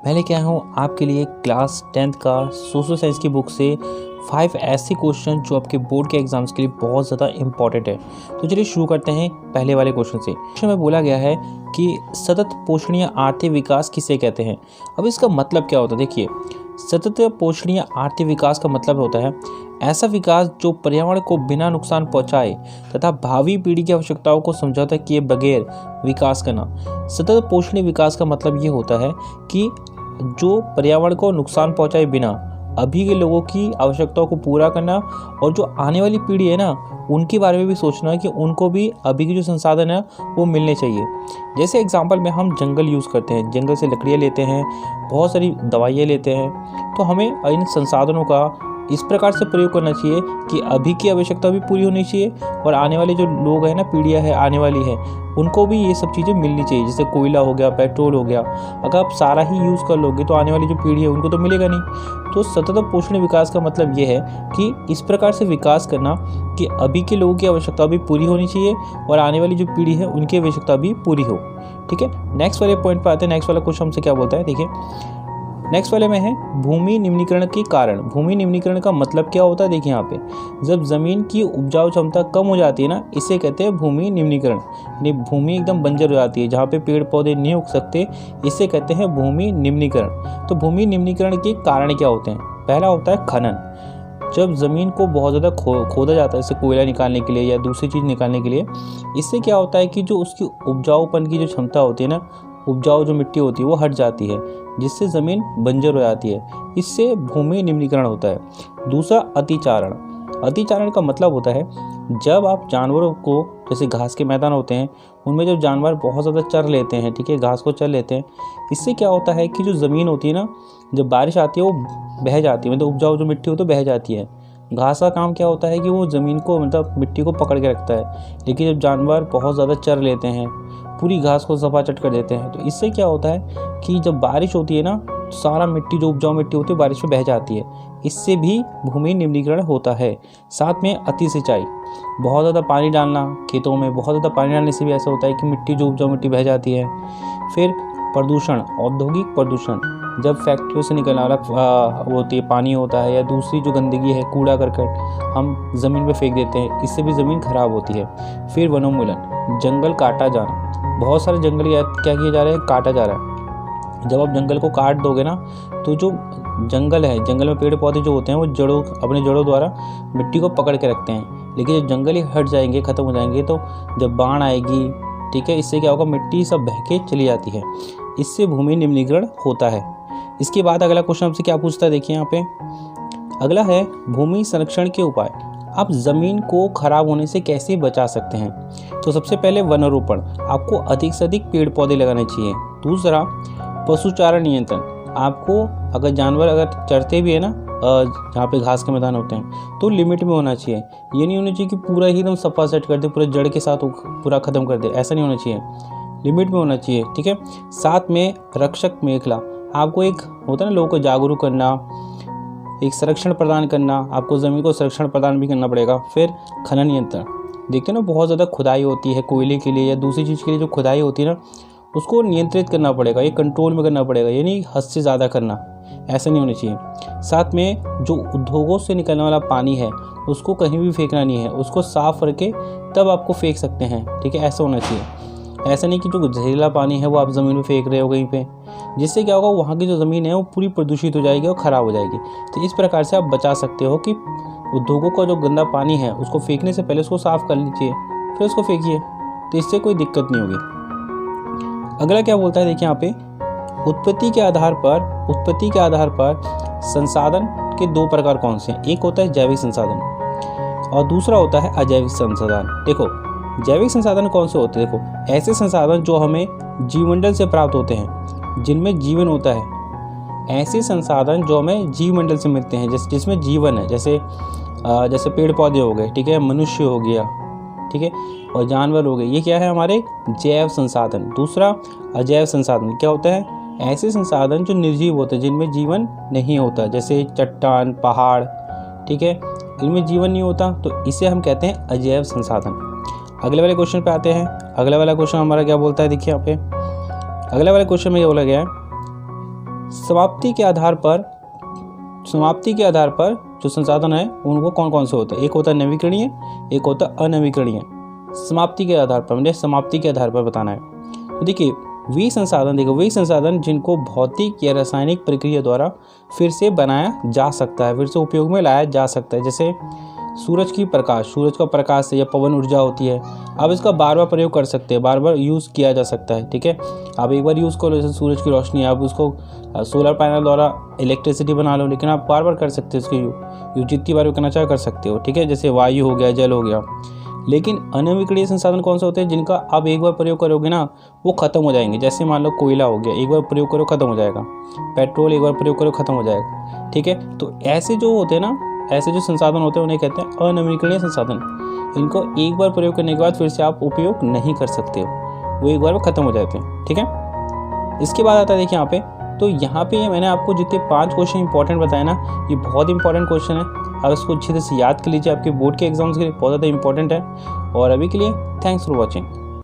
मैं लेके आया हूँ आपके लिए क्लास 10th का सोशल साइंस की बुक से 5 ऐसे क्वेश्चन जो आपके बोर्ड के एग्जाम्स के लिए बहुत ज़्यादा इंपॉर्टेंट है। तो चलिए शुरू करते हैं पहले वाले क्वेश्चन से। क्वेश्चन में बोला गया है कि सतत पोषणीय आर्थिक विकास किसे कहते हैं। अब इसका मतलब क्या होता है, देखिए सतत पोषणीय आर्थिक विकास का मतलब होता है ऐसा विकास जो पर्यावरण को बिना नुकसान पहुंचाए तथा भावी पीढ़ी की आवश्यकताओं को समझौता किए बगैर विकास करना। सतत पोषणीय विकास का मतलब ये होता है कि जो पर्यावरण को नुकसान पहुंचाए बिना अभी के लोगों की आवश्यकताओं को पूरा करना और जो आने वाली पीढ़ी है ना उनके बारे में भी सोचना कि उनको भी अभी के जो संसाधन है वो मिलने चाहिए। जैसे एग्जांपल में हम जंगल यूज़ करते हैं, जंगल से लकड़ियाँ लेते हैं, बहुत सारी दवाइयाँ लेते हैं, तो हमें इन संसाधनों का इस प्रकार से प्रयोग करना चाहिए कि अभी की आवश्यकता भी पूरी होनी चाहिए और आने वाले जो लोग हैं ना, पीढ़ियाँ है आने वाली है, उनको भी ये सब चीज़ें मिलनी चाहिए। जैसे कोयला हो गया, पेट्रोल हो गया, अगर आप सारा ही यूज़ कर लोगे तो आने वाली जो पीढ़ी है उनको तो मिलेगा नहीं। तो सतत पोषणीय विकास का मतलब ये है कि इस प्रकार से विकास करना कि अभी के लोगों की आवश्यकता भी पूरी होनी चाहिए और आने वाली जो पीढ़ी है उनकी आवश्यकता भी पूरी हो। ठीक है, नेक्स्ट वाले पॉइंट पर आते हैं। नेक्स्ट वाला क्वेश्चन हमसे क्या बोलता है, देखिए नेक्स्ट वाले में है भूमि निम्नीकरण के कारण। भूमि निम्नीकरण का मतलब क्या होता है, देखिए यहाँ पे जब ज़मीन की उपजाऊ क्षमता कम हो जाती है ना, इसे कहते हैं भूमि निम्नीकरण। यानी भूमि एकदम बंजर हो जाती है, जहाँ पे पेड़ पौधे नहीं उग सकते, इसे कहते हैं भूमि निम्नीकरण। तो भूमि निम्नीकरण के कारण क्या होते हैं, पहला होता है खनन। जब ज़मीन को बहुत ज़्यादा खोदा जाता है, जैसे कोयला निकालने के लिए या दूसरी चीज़ निकालने के लिए, इससे क्या होता है कि जो उसकी उपजाऊपन की जो क्षमता होती है ना, उपजाऊ जो मिट्टी होती है वो हट जाती है, जिससे ज़मीन बंजर हो जाती है। इससे भूमि निम्नीकरण होता है। दूसरा अतिचारण। अतिचारण का मतलब होता है जब आप जानवरों को, जैसे घास के मैदान होते हैं उनमें जब जानवर बहुत ज़्यादा चर लेते हैं, ठीक है, घास को चर लेते हैं, इससे क्या होता है कि जो ज़मीन होती है ना, जब बारिश आती है वो बह जाती है, मतलब उपजाऊ जो मिट्टी होती है बह जाती है। घास का काम क्या होता है कि वो ज़मीन को, मतलब मिट्टी को पकड़ के रखता है। लेकिन जब जानवर बहुत ज़्यादा चर लेते हैं, पूरी घास को सपाचट कर देते हैं, तो इससे क्या होता है कि जब बारिश होती है ना, तो सारा मिट्टी जो उपजाऊ मिट्टी होती है बारिश में बह जाती है। इससे भी भूमि निम्नीकरण होता है। साथ में अति सिंचाई, बहुत ज़्यादा पानी डालना खेतों में, बहुत ज़्यादा पानी डालने से भी ऐसा होता है कि मिट्टी जो उपजाऊ मिट्टी बह जाती है। फिर प्रदूषण, औद्योगिक प्रदूषण, जब फैक्ट्रियों से निकलने वाला वो होती है पानी होता है या दूसरी जो गंदगी है, कूड़ा करकट हम ज़मीन पे फेंक देते हैं, इससे भी ज़मीन खराब होती है। फिर वनोन्मूलन, जंगल काटा जाना, बहुत सारे जंगल क्या किया जा रहा है, काटा जा रहा है। जब आप जंगल को काट दोगे ना, तो जो जंगल है, जंगल में पेड़ पौधे जो होते हैं वो अपने जड़ों द्वारा मिट्टी को पकड़ के रखते हैं। लेकिन जब जंगल ही हट जाएंगे, ख़त्म हो जाएंगे, तो जब बाढ़ आएगी, ठीक है, इससे क्या होगा, मिट्टी सब बह के चली जाती है। इससे भूमि निम्नीकरण होता है। इसके बाद अगला क्वेश्चन आपसे क्या पूछता है, देखिए यहाँ पे अगला है भूमि संरक्षण के उपाय। आप ज़मीन को खराब होने से कैसे बचा सकते हैं। तो सबसे पहले वनारोपण, आपको अधिक से अधिक पेड़ पौधे लगाने चाहिए। दूसरा पशुचारण नियंत्रण, आपको अगर जानवर अगर चरते भी है ना, जहाँ पे घास के मैदान होते हैं, तो लिमिट में होना चाहिए। ये नहीं होना चाहिए कि पूरा ही एकदम सफा सेट कर दे, पूरे जड़ के साथ पूरा ख़त्म कर दे, ऐसा नहीं होना चाहिए, लिमिट में होना चाहिए। ठीक है, साथ में रक्षक मेखला, आपको एक होता है ना लोगों को जागरूक करना, एक संरक्षण प्रदान करना, आपको ज़मीन को संरक्षण प्रदान भी करना पड़ेगा। फिर खनन नियंत्रण, देखते हैं ना बहुत ज़्यादा खुदाई होती है कोयले के लिए या दूसरी चीज़ के लिए, जो खुदाई होती है ना उसको नियंत्रित करना पड़ेगा, ये कंट्रोल में करना पड़ेगा, यानी हद से ज़्यादा करना, ऐसा नहीं होना चाहिए। साथ में जो उद्योगों से निकलने वाला पानी है उसको कहीं भी फेंकना नहीं है, उसको साफ़ करके तब आपको फेंक सकते हैं। ठीक है, ऐसा होना चाहिए। ऐसा नहीं कि जो जहरीला पानी है वो आप ज़मीन में फेंक रहे हो कहीं पे, जिससे क्या होगा, वहाँ की जो ज़मीन है वो पूरी प्रदूषित हो जाएगी और ख़राब हो जाएगी। तो इस प्रकार से आप बचा सकते हो कि उद्योगों का जो गंदा पानी है उसको फेंकने से पहले उसको साफ़ कर लीजिए, फिर उसको फेंकिए, तो इससे कोई दिक्कत नहीं होगी। अगला क्या बोलता है, देखिए यहाँ पे उत्पत्ति के आधार पर संसाधन के दो प्रकार कौन से हैं। एक होता है जैविक संसाधन और दूसरा होता है अजैविक संसाधन। देखो जैविक संसाधन कौन से होते हैं, देखो ऐसे संसाधन जो हमें जीवमंडल से प्राप्त होते हैं, जिनमें जीवन होता है। ऐसे संसाधन जो हमें जीवमंडल से मिलते हैं, जिसमें जीवन है, जैसे पेड़ पौधे हो गए, ठीक है, मनुष्य हो गया, ठीक है, और जानवर हो गए, ये क्या है हमारे जैव संसाधन। दूसरा अजैव संसाधन क्या होता है, ऐसे संसाधन जो निर्जीव होते हैं, जिनमें जीवन नहीं होता, जैसे चट्टान, पहाड़, ठीक है, इनमें जीवन नहीं होता, तो इसे हम कहते हैं अजैव संसाधन। अगले वाले क्वेश्चन पे आते हैं। अगला वाला क्वेश्चन हमारा क्या बोलता है, देखिए यहाँ पे अगले वाले क्वेश्चन में ये बोला गया है समाप्ति के आधार पर जो संसाधन है उनको कौन कौन से होते हैं? एक होता है नवीकरणीय, एक होता है अनवीकरणीय। समाप्ति के आधार पर, मुझे समाप्ति के आधार पर बताना है। तो देखिए वे संसाधन जिनको भौतिक या रासायनिक प्रक्रिया द्वारा फिर से बनाया जा सकता है, फिर से उपयोग में लाया जा सकता है। जैसे सूरज का प्रकाश से या पवन ऊर्जा होती है, आप इसका बार बार प्रयोग कर सकते हैं, बार बार यूज़ किया जा सकता है। ठीक है, आप एक बार यूज़ करो, जैसे सूरज की रोशनी, आप उसको सोलर पैनल द्वारा इलेक्ट्रिसिटी बना लो, लेकिन आप बार बार कर सकते हो, उसको यूज जितनी बार करना चाहे कर सकते हो। ठीक है, जैसे वायु हो गया, जल हो गया। लेकिन अनवीकरणीय संसाधन कौन से होते हैं? जिनका आप एक बार प्रयोग करोगे ना वो खत्म हो जाएंगे। जैसे मान लो कोयला हो गया, एक बार प्रयोग करो खत्म हो जाएगा। पेट्रोल एक बार प्रयोग करो खत्म हो जाएगा। ठीक है, तो ऐसे जो होते हैं ना, ऐसे जो संसाधन होते हैं उन्हें कहते हैं अनवीकरणीय संसाधन। इनको एक बार प्रयोग करने के बाद फिर से आप उपयोग नहीं कर सकते हो, वो एक बार वो खत्म हो जाते हैं। ठीक है, इसके बाद आता है देखिए यहाँ पे, तो यहाँ पे मैंने आपको जितने 5 क्वेश्चन इंपॉर्टेंट बताए ना, ये बहुत इंपॉर्टेंट क्वेश्चन है। आप इसको अच्छे से याद कर लीजिए, आपके बोर्ड के एग्जाम्स के लिए बहुत ज़्यादा इंपॉर्टेंट है। और अभी के लिए थैंक्स फॉर वॉचिंग।